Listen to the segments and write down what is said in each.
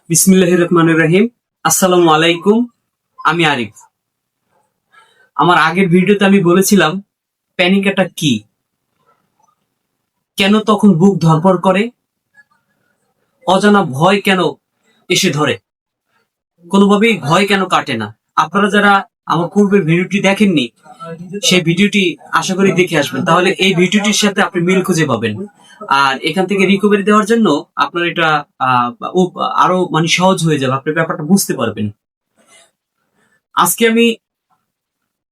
বিসমিল্লাহির রহমানির রহিম। আসসালামু আলাইকুম। আমি আরিফ। আমার আগের ভিডিওতে আমি বলেছিলাম প্যানিক অ্যাটাক কি, কেন তখন বুক ধড়ফড় করে, অজানা ভয় কেন এসে ধরে, কোনোভাবেই ভয় কেন কাটে না। আপনারা যারা আমার পূর্বের ভিডিওটি দেখেননি, সেই ভিডিওটি আশা করি দেখে আসবেন, তাহলে এই ভিডিওটির সাথে আপনি মিল খুঁজে পাবেন। আর এখান থেকে রিকভারি দেওয়ার জন্য আপনার এটা আরো সহজ হয়ে যাবে, আপনি ব্যাপারটা বুঝতে পারবেন। আজকে আমি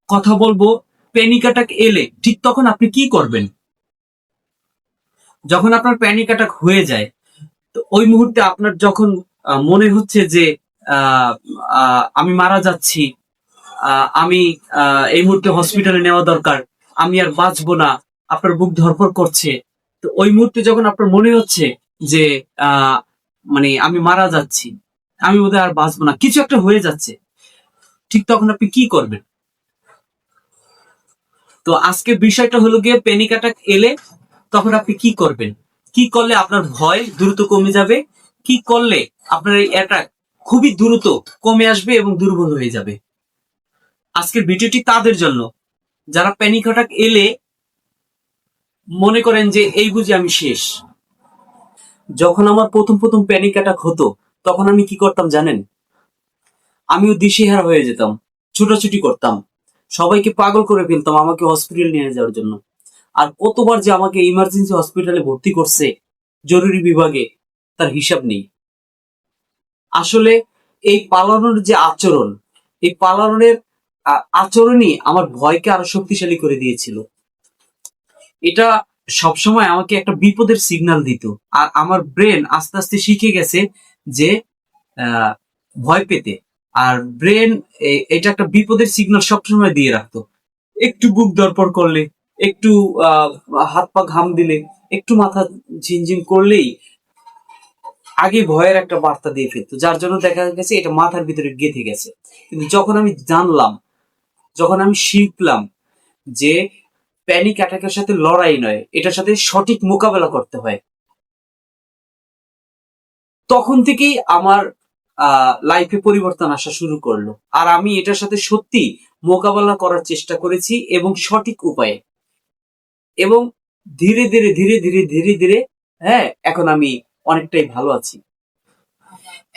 কথা বলবো প্যানিক অ্যাটাক এলে ঠিক তখন আপনি কি করবেন। যখন আপনার প্যানিক অ্যাটাক হয়ে যায়, তো ওই মুহূর্তে আপনার যখন মনে হচ্ছে যে আহ, আমি মারা যাচ্ছি, আমি এই মুহূর্তে হসপিটালে নেওয়া দরকার, আমি আর বাঁচবো না, আপনার বুক ধড়ফড় করছে। তো ওই মুহূর্তে যখন আপনার মনে হচ্ছে যে আহ আমি মারা যাচ্ছি, আমি বোধহয় আর বাঁচবো না, কিছু একটা হয়ে যাচ্ছে, ঠিক তখন আপনি কি করবেন। তো আজকের বিষয়টা হলো গিয়ে প্যানিক অ্যাটাক এলে তখন আপনি কি করবেন, কি করলে আপনার ভয় দ্রুত কমে যাবে, কি করলে আপনার এই অ্যাটাক খুবই দ্রুত কমে আসবে এবং দুর্বল হয়ে যাবে। আজকের ভিডিওটি তাদের জন্য যারা প্যানিক অ্যাটাক এলে মনে করেন যে এই বুঝি আমি শেষ। যখন আমার প্রথম প্রথম প্যানিক অ্যাটাক হতো, তখন আমি কি করতাম জানেন? আমিও দিশেহারা হয়ে যেতাম, ছুটাছুটি করতাম, সবাইকে পাগল করে ফেলতাম আমাকে হসপিটাল নিয়ে যাওয়ার জন্য। আর কতবার যে আমাকে ইমার্জেন্সি হসপিটালে ভর্তি করছে, জরুরি বিভাগে, তার হিসাব নেই। আসলে এই পালানোর যে আচরণ, এই পালানোর আচরণই আমার ভয়কে আরো শক্তিশালী করে দিয়েছিল। এটা সবসময় আমাকে একটা বিপদের সিগন্যাল দিত। আর আমার ব্রেন আস্তে আস্তে শিখে গেছে যে আহ, ভয় পেতে। আর ব্রেন এটা একটা বিপদের সিগন্যাল সবসময় দিয়ে রাখতো। একটু বুক ধড়ফড় করলে, একটু হাত পা ঘাম দিলে, একটু মাথা ঝিনঝিন করলেই আগে ভয়ের একটা বার্তা দিয়ে ফেলতো, যার জন্য দেখা গেছে এটা মাথার ভিতরে গেঁথে গেছে। কিন্তু যখন আমি জানলাম, যখন আমি শিখলাম যে প্যানিক অ্যাটাকের সাথে লড়াই নয়, এটার সাথে সঠিক মোকাবেলা করতে হয়, তখন থেকেই আমার লাইফে পরিবর্তন আসা শুরু করলো। আর আমি এটার সাথে সত্যি মোকাবেলা করার চেষ্টা করেছি এবং সঠিক উপায়ে, এবং ধীরে ধীরে ধীরে ধীরে ধীরে ধীরে হ্যাঁ, এখন আমি অনেকটাই ভালো আছি।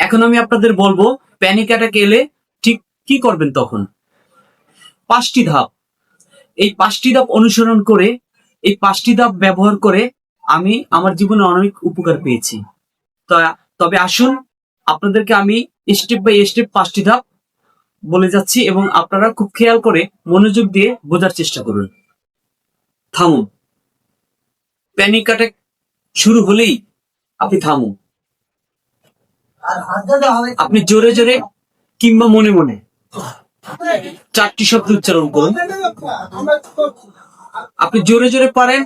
এখন আমি আপনাদের বলবো প্যানিক অ্যাটাক এলে ঠিক কি করবেন তখন। 5টি ধাপ, এই 5টি ধাপ অনুসরণ করে, এই 5টি ধাপ ব্যবহার করে আমি আমার জীবনে অনেক উপকার পেয়েছি। তবে আসুন আপনাদেরকে আমি স্টেপ বাই স্টেপ 5টি ধাপ বলে যাচ্ছি এবং আপনারা খুব খেয়াল করে মনোযোগ দিয়ে বোঝার চেষ্টা করুন। থামুন। প্যানিক অ্যাটাক শুরু হলেই আপনি থামুন। আপনি জোরে জোরে কিংবা মনে মনে 4টি শব্দ উচ্চারণ করুন। আপনি জোরে জোরে পারেন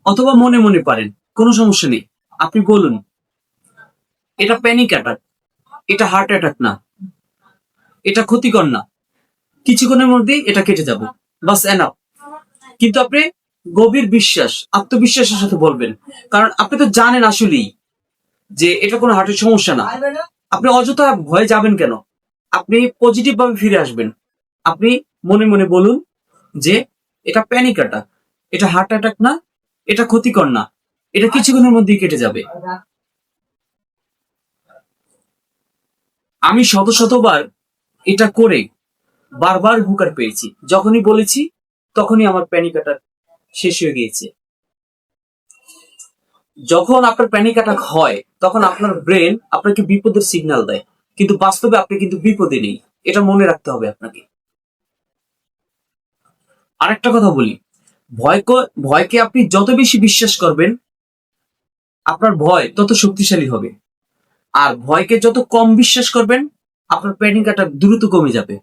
অথবা মনে মনে পারেন, কোনো সমস্যা নেই। আপনি বলুন, এটা প্যানিক অ্যাটাক, এটা হার্ট অ্যাটাক না, এটা ক্ষতিকর না, কিছুক্ষণের মধ্যেই এটা কেটে যাবে, বাস এনাফ। কিন্তু আপনি গভীর বিশ্বাস, আত্মবিশ্বাসের সাথে বলবেন, কারণ আপনি তো জানেন আসলেই যে এটা কোনো হার্টের সমস্যা না। আপনি অযথা ভয়ে যাবেন কেন? আপনি পজিটিভ ভাবে ফিরে আসবেন। আপনি মনে মনে বলুন যে এটা প্যানিক অ্যাটাক, এটা হার্ট অ্যাটাক না, এটা ক্ষতিকর না, এটা কিছুক্ষণের মধ্যেই কেটে যাবে। আমি শত শতবার এটা করে বারবার উপকার পেয়েছি। যখনই বলেছি তখনই আমার প্যানিক অ্যাটাক শেষ হয়ে গিয়েছে। যখন আপনার প্যানিক অ্যাটাক হয়, তখন আপনার ব্রেন আপনাকে বিপদের সিগন্যাল দেয়, কিন্তু বাস্তবে আপনি কিন্তু বিপদে নেই। এটা মনে রাখতে হবে আপনাকে। আরেকটা কথা বলি, ভয়কে আপনি যত বেশি বিশ্বাস করবেন, আপনার ভয় তত শক্তিশালী হবে। আর ভয়কে যত কম বিশ্বাস করবেন, আপনার প্যানিক অ্যাটাক দ্রুত কমে যাবে।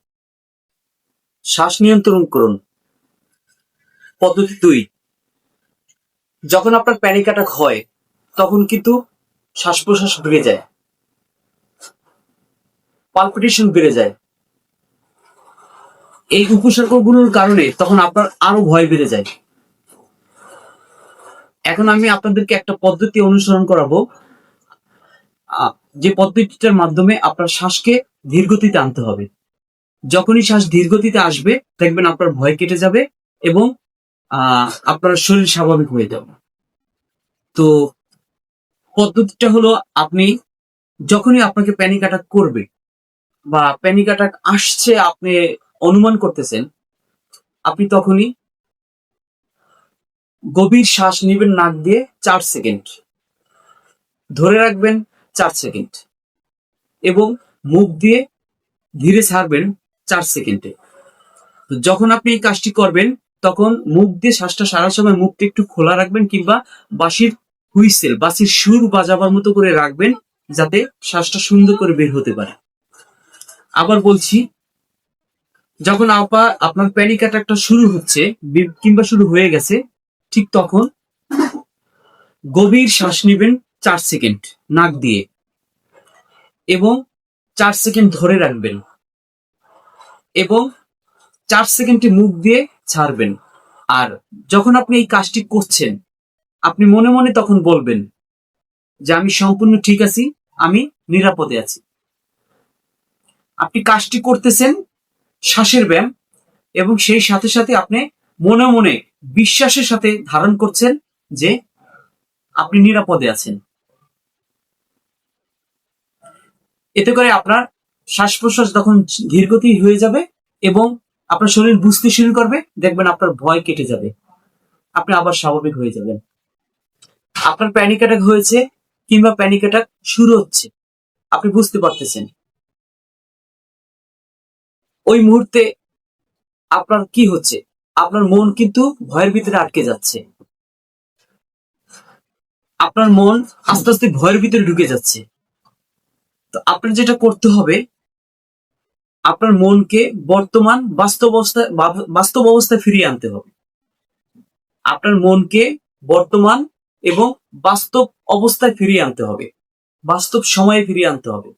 শ্বাস নিয়ন্ত্রণ করুন। পদ্ধতি 2, যখন আপনার প্যানিক অ্যাটাক হয় তখন কিন্তু শ্বাস প্রশ্বাস বেড়ে যায়, পালপিটেশন বেড়ে যায়। এই উপসর্গগুলোর কারণে তখন আপনার আরো ভয় বেড়ে যায়। এখন আমি আপনাদেরকে একটা পদ্ধতি অনুসরণ করাবো। যে পদ্ধতিটার মাধ্যমে আপনার শ্বাসকে ধীর গতিতে আনতে হবে। যখনই শ্বাস ধীর গতিতে আসবে দেখবেন আপনার ভয় কেটে যাবে এবং আপনার শরীর স্বাভাবিক হয়ে যাবে। তো পদ্ধতিটা হলো, আপনি যখনই আপনাকে প্যানিক অ্যাটাক করবে বা প্যানিক অ্যাটাক আসছে আপনি অনুমান করতেছেন, আপনি তখনই গভীর শ্বাস নেবেন নাক দিয়ে 4 সেকেন্ড, ধরে রাখবেন 4 সেকেন্ড এবং মুখ দিয়ে ধীরে ছাড়বেন 4 সেকেন্ডে। তো যখন আপনি এই কাজটি করবেন তখন মুখ দিয়ে শ্বাসটা সারা সময় মুখটা একটু খোলা রাখবেন কিংবা বাঁশির হুইসেল, বাঁশির সুর বাজাবার মতো করে রাখবেন যাতে শ্বাসটা সুন্দর করে বের হতে পারে। আবার বলছি, যখন আপনার প্যানিক অ্যাটাকটা শুরু হচ্ছে কিংবা শুরু হয়ে গেছে, ঠিক তখন গভীর শ্বাস নেবেন 4 সেকেন্ড নাক দিয়ে এবং 4 সেকেন্ড ধরে রাখবেন এবং 4 সেকেন্ডে মুখ দিয়ে ছাড়বেন। আর যখন আপনি এই কাজটি করছেন আপনি মনে মনে তখন বলবেন যে আমি সম্পূর্ণ ঠিক আছি, আমি নিরাপদে আছি। আপনি কাজটি করতেছেন শ্বাসের ব্যায়াম এবং সেই সাথে সাথে আপনি মনে মনে বিশ্বাসের সাথে ধারণ করছেন যে আপনি নিরাপদে আছেন। এতে করে আপনার শ্বাস প্রশ্বাস তখন ধীরগতি হয়ে যাবে এবং আপনার শরীর বুঝতে শুরু করবে, দেখবেন আপনার ভয় কেটে যাবে, আপনি আবার স্বাভাবিক হয়ে যাবেন। আপনার প্যানিক অ্যাটাক হয়েছে কিংবা প্যানিক অ্যাটাক শুরু হচ্ছে, আপনি বুঝতে পারতেছেন, ওই মুহূর্তে আপনার কি হচ্ছে, আপনার মন কিন্তু ভয়ের ভিতরে আটকে যাচ্ছে, আপনার মন আস্তে আস্তে ভয়ের ভিতরে ঢুকে যাচ্ছে। তো আপনার যেটা করতে হবে, আপনার মনকে বর্তমান বাস্তব অবস্থায় ফিরিয়ে আনতে হবে। আপনার মনকে বর্তমান এবং বাস্তব অবস্থায় ফিরিয়ে আনতে হবে, বাস্তব সময়ে ফিরিয়ে আনতে হবে।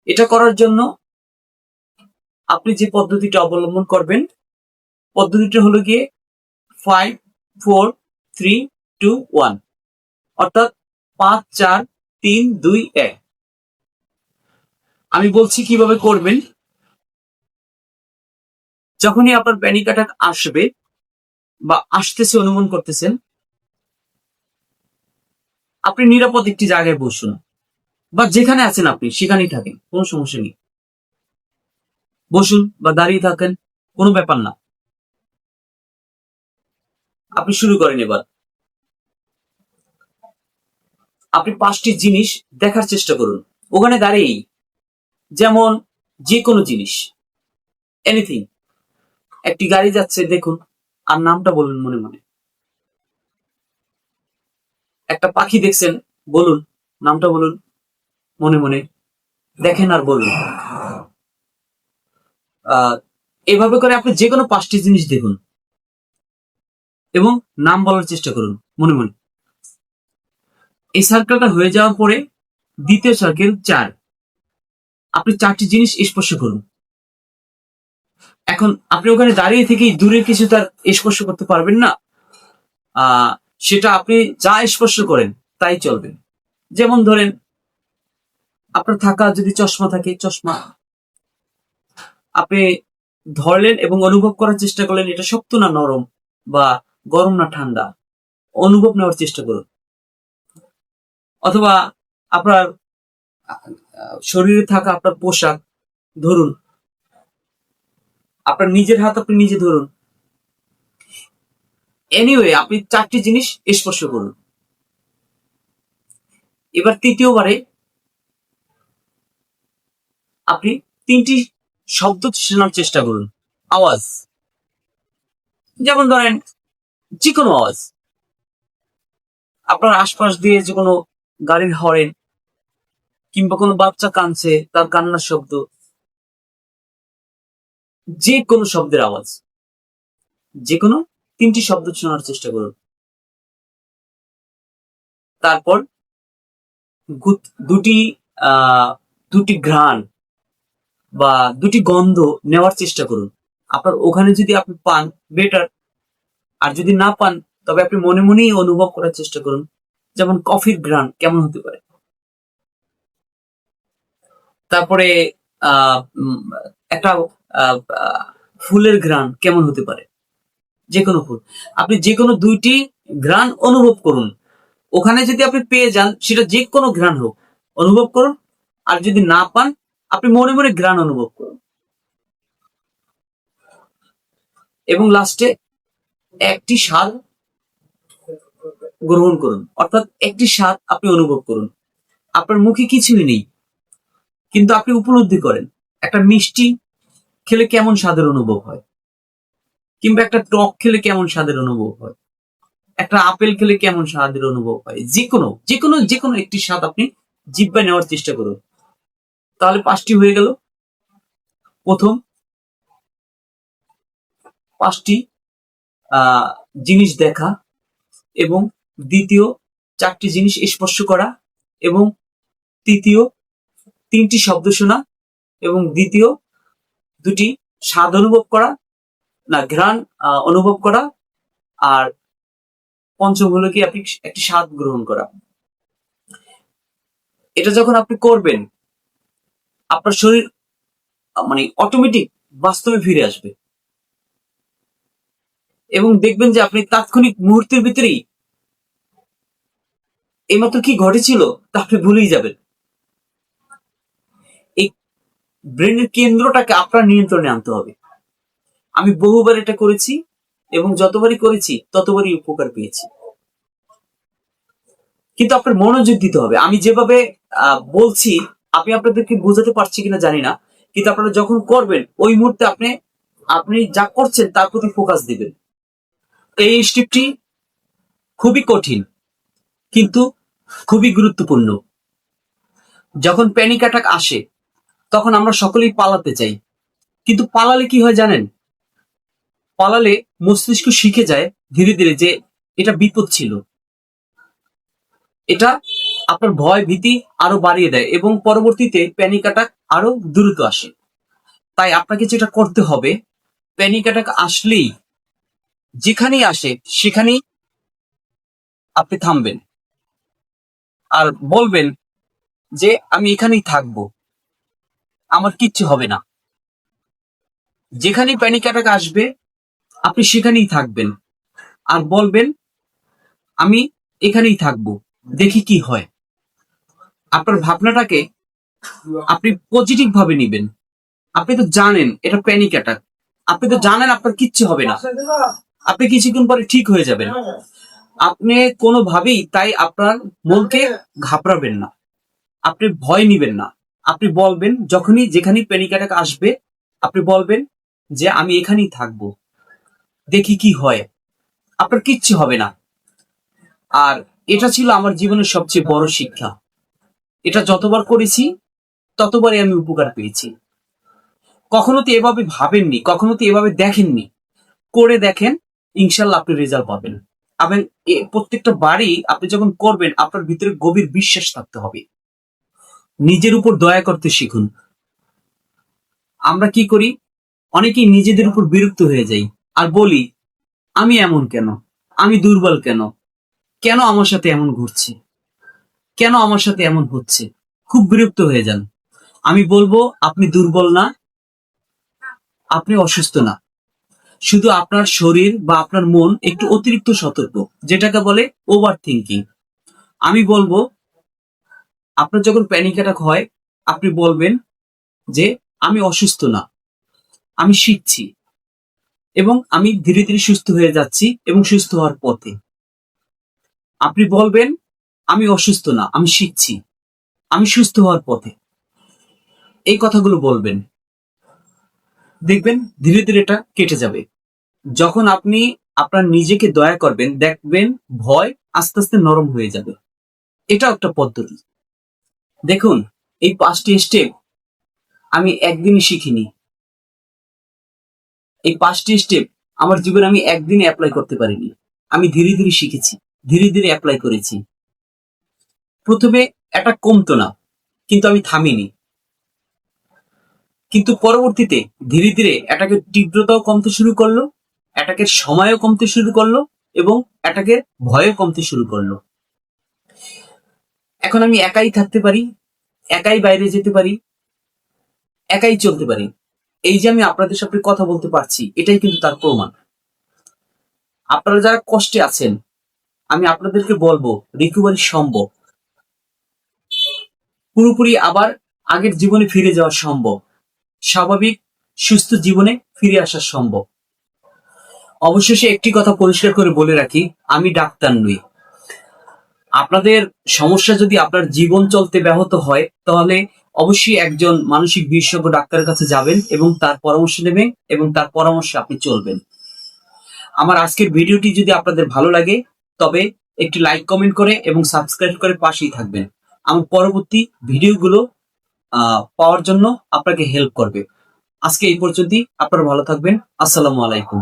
এটা করার জন্য আপনি যে পদ্ধতিটা অবলম্বন করবেন, পদ্ধতিটা হলো গিয়ে 5 4 3 2 1, অর্থাৎ 5 4 3 2 1। আমি বলছি কিভাবে করবেন। যখনই আপনার প্যানিক অ্যাটাক আসবে বা আসতেছে অনুমান করতেছেন, আপনি নিরাপদ একটি জায়গায় বসুন বা যেখানে আছেন আপনি সেখানেই থাকেন, কোনো সমস্যা নেই। বসুন বা দাঁড়িয়ে থাকেন, কোনো ব্যাপার না। আপনি শুরু করেন। এবার আপনি 5টি জিনিস দেখার চেষ্টা করুন ওখানে দাঁড়িয়েই, যেমন যে কোনো জিনিস, এনিথিং। একটি গাড়ি যাচ্ছে দেখুন আর নামটা বলুন মনে মনে। একটা পাখি দেখছেন, বলুন, নামটা বলুন মনে মনে, দেখেন আর বলুন। এভাবে করে আপনি যে কোনো 5টি জিনিস দেখুন এবং নাম বলার চেষ্টা করুন মনে মনে। এই সার্কেলটা হয়ে যাওয়ার পরে দ্বিতীয় সার্কেল 4, আপনি 4টি জিনিস স্পর্শ করুন। এখন আপনি ওখানে দাঁড়িয়ে থেকেই দূরের কিছু তার স্পর্শ করতে পারবেন না, সেটা আপনি যা স্পর্শ করেন তাই চলবে। যেমন ধরেন আপনার থাকা যদি চশমা থাকে, চশমা আপনি ধরলেন এবং অনুভব করার চেষ্টা করলেন এটা শক্ত না নরম বা গরম না ঠান্ডা, অনুভব নেওয়ার চেষ্টা করুন। অথবা আপনার শরীরে থাকা আপনার পোশাক ধরুন, আপনার নিজের হাত আপনি নিজে ধরুন। এনিওয়ে আপনি 4টি জিনিস স্পর্শ করুন। এবার তৃতীয়বারে আপনি 3টি শব্দ শোনার চেষ্টা করুন, আওয়াজ। যেমন ধরেন যে কোনো আওয়াজ, আপনার আশপাশ দিয়ে যে কোনো গাড়ির হরেন কিংবা কোনো বাচ্চা কাঁদছে তার কান্নার শব্দ, যে কোনো শব্দের আওয়াজ, যে কোনো 3টি শব্দ শোনার চেষ্টা করুন। তারপর দুটি দুটি ঘ্রাণ বা দুটি গন্ধ নেওয়ার চেষ্টা করুন। আপনার ওখানে যদি আপনি পান বেটার, আর যদি না পান তবে আপনি মনে মনেই অনুভব করার চেষ্টা করুন। যেমন কফির ঘ্রাণ কেমন হতে পারে, তারপরে আহ উম, একটা আহ, আহ, ফুলের ঘ্রাণ কেমন হতে পারে, যে কোনো ফুল। আপনি যে কোনো দুইটি ঘ্রাণ অনুভব করুন। ওখানে যদি আপনি পেয়ে যান, সেটা যে কোনো ঘ্রাণ হোক, অনুভব করুন। আর যদি না পান, আপনি মনে মনে ঘ্রাণ অনুভব করুন। এবং লাস্টে একটি স্বাদ গ্রহণ করুন, অর্থাৎ একটি স্বাদ আপনি অনুভব করুন। আপনার মুখে কিছুই নেই, কিন্তু আপনি উপলব্ধি করেন একটা মিষ্টি খেলে কেমন স্বাদের অনুভব হয়, কিংবা একটা টক খেলে কেমন স্বাদের অনুভব হয়, একটা আপেল খেলে কেমন স্বাদের অনুভব হয়। যে কোনো একটি স্বাদ আপনি জিহ্বায় নেওয়ার চেষ্টা করুন। তাহলে 5টি হয়ে গেল। প্রথম 5টি আহ জিনিস দেখা, এবং দ্বিতীয় 4টি জিনিস স্পর্শ করা, এবং তৃতীয় 3টি শব্দ শোনা, এবং দ্বিতীয় 2টি স্বাদ অনুভব করা, না ঘ্রাণ অনুভব করা, আর পঞ্চম হলো কি আপনি একটি স্বাদ গ্রহণ করা। এটা যখন আপনি করবেন, আপনার শরীর মানে অটোমেটিক বাস্তবে ফিরে আসবে, এবং দেখবেন যে আপনি তাৎক্ষণিক মুহূর্তের ভিতরেই এইমাত্র কি ঘটেছিল তা আপনি ভুলেই যাবেন। এই ব্রেনের কেন্দ্রটাকে আপনার নিয়ন্ত্রণে আনতে হবে। আমি বহুবার এটা করেছি, এবং যতবারই করেছি ততবারই উপকার পেয়েছি। কিন্তু আপনার মনোযোগ দিতে হবে। আমি যেভাবে বলছি, আমি আপনাদেরকে বোঝাতে পারছি কিনা জানি না, কিন্তু আপনারা যখন করবেন ওই মুহূর্তে আপনি আপনি যা করছেন তার প্রতি ফোকাস দিবেন। এই স্টেপটি খুবই কঠিন, কিন্তু খুবই গুরুত্বপূর্ণ। যখন প্যানিক অ্যাটাক আসে, তখন আমরা সকলেই পালাতে চাই, কিন্তু পালালে কি হয় জানেন? পালালে মস্তিষ্ক শিখে যায় ধীরে ধীরে যে এটা বিপদ ছিল। এটা আপনার ভয় ভীতি আরো বাড়িয়ে দেয়, এবং পরবর্তীতে প্যানিক অ্যাটাক আরো দ্রুত আসে। তাই আপনাকে যেটা করতে হবে, প্যানিক অ্যাটাক আসলেই যেখানেই আসে সেখানেই আপনি থামবেন, আর বলবেন যে আমি এখানেই থাকবো, আমার কিচ্ছু হবে না। যেখানেই প্যানিক অ্যাটাক আসবে আপনি সেখানেই থাকবেন, আর বলবেন আমি এখানেই থাকবো, দেখি কি হয়। আপনার ভাবনাটাকে আপনি পজিটিভ ভাবে নিবেন। আপনি তো জানেন এটা প্যানিক অ্যাটাক, আপনি তো জানেন আপনার কিচ্ছু হবে না, আপনি কিছুক্ষণ পরে ঠিক হয়ে যাবেন। আপনি কোনোভাবেই তাই আপনার মনকে ঘাবড়াবেন না, আপনি ভয় নিবেন না। আপনি বলবেন যখনই যেখানেই প্যানিক অ্যাটাক আসবে, আপনি বলবেন যে আমি এখানেই থাকবো, দেখি কি হয়, আপনার কিচ্ছু হবে না। আর এটা ছিল আমার জীবনের সবচেয়ে বড় শিক্ষা। এটা যতবার করেছি ততবারই আমি উপকার পেয়েছি। কখনো তো এভাবে ভাবেননি, কখনো তো এভাবে দেখেননি, করে দেখেন, ইনশাল্লাহ আপনি রেজাল্ট পাবেন। এবং প্রত্যেকটা বাড়ি আপনি যখন করবেন, আপনার ভিতরে গভীর বিশ্বাস থাকতে হবে। নিজের উপর দয়া করতে শিখুন। আমরা কি করি, অনেকেই নিজেদের উপর বিরক্ত হয়ে যাই, আর বলি আমি এমন কেন, আমি দুর্বল কেন, কেন আমার সাথে এমন ঘটছে, কেন আমার সাথে এমন হচ্ছে, খুব বিরক্ত হয়ে যান। আমি বলবো আপনি দুর্বল না, আপনি অসুস্থ না, শুধু আপনার শরীর বা আপনার মন একটু অতিরিক্ত সতর্ক, যেটাকে বলে ওভার থিঙ্কিং। আমি বলবো আপনার যখন প্যানিক অ্যাটাক হয়, আপনি বলবেন যে আমি অসুস্থ না, আমি শিখছি, এবং আমি ধীরে ধীরে সুস্থ হয়ে যাচ্ছি এবং সুস্থ হওয়ার পথে। আপনি বলবেন আমি অসুস্থ না, আমি শিখছি, আমি সুস্থ হওয়ার পথে। এই কথাগুলো বলবেন, দেখবেন ধীরে ধীরে এটা কেটে যাবে। যখন আপনি আপনার নিজেকে দয়া করবেন, দেখবেন ভয় আস্তে আস্তে নরম হয়ে যাবে। এটাও একটা পদ্ধতি। দেখুন, এই 5টি স্টেপ আমি একদিনই শিখিনি। এই 5টি স্টেপ আমার জীবনে আমি একদিনে অ্যাপ্লাই করতে পারিনি। আমি ধীরে ধীরে শিখেছি, ধীরে ধীরে অ্যাপ্লাই করেছি। প্রথমে এটা কমতো না, কিন্তু আমি থামিনি। কিন্তু পরবর্তীতে ধীরে ধীরে এটাকে তীব্রতাও কমতে শুরু করলো, এটাকে সময়ও কমতে শুরু করলো, এবং এটাকে ভয়ও কমতে শুরু করলো। এখন আমি একাই থাকতে পারি, একাই বাইরে যেতে পারি, একাই চলতে পারি। এই যে আমি আপনাদের সাথে কথা বলতে পারছি, এটাই কিন্তু তার প্রমাণ। আপনারা যারা কষ্টে আছেন, আমি আপনাদেরকে বলবো রিকভারি সম্ভব, পুরোপুরি আবার আগের জীবনে ফিরে যাওয়া সম্ভব, স্বাভাবিক সুস্থ জীবনে ফিরে আসা সম্ভব। অবশেষে একটি কথা পরিষ্কার করে বলে রাখি, আমি ডাক্তার নই। আপনাদের সমস্যা যদি আপনার জীবন চলতে ব্যাহত হয়, তাহলে অবশ্যই একজন মানসিক বিশেষজ্ঞ ডাক্তারের কাছে যাবেন এবং তার পরামর্শ নেবেন এবং তার পরামর্শে আপনি চলবেন। আমার আজকের ভিডিওটি যদি আপনাদের ভালো লাগে, তবে একটি লাইক কমেন্ট করে এবং সাবস্ক্রাইব করে পাশেই থাকবেন। আমার পরবর্তী ভিডিওগুলো পাওয়ার জন্য আপনাকে হেল্প করবে। আজকে এই পর্যন্তই। আপনারা ভালো থাকবেন। আসসালামু আলাইকুম।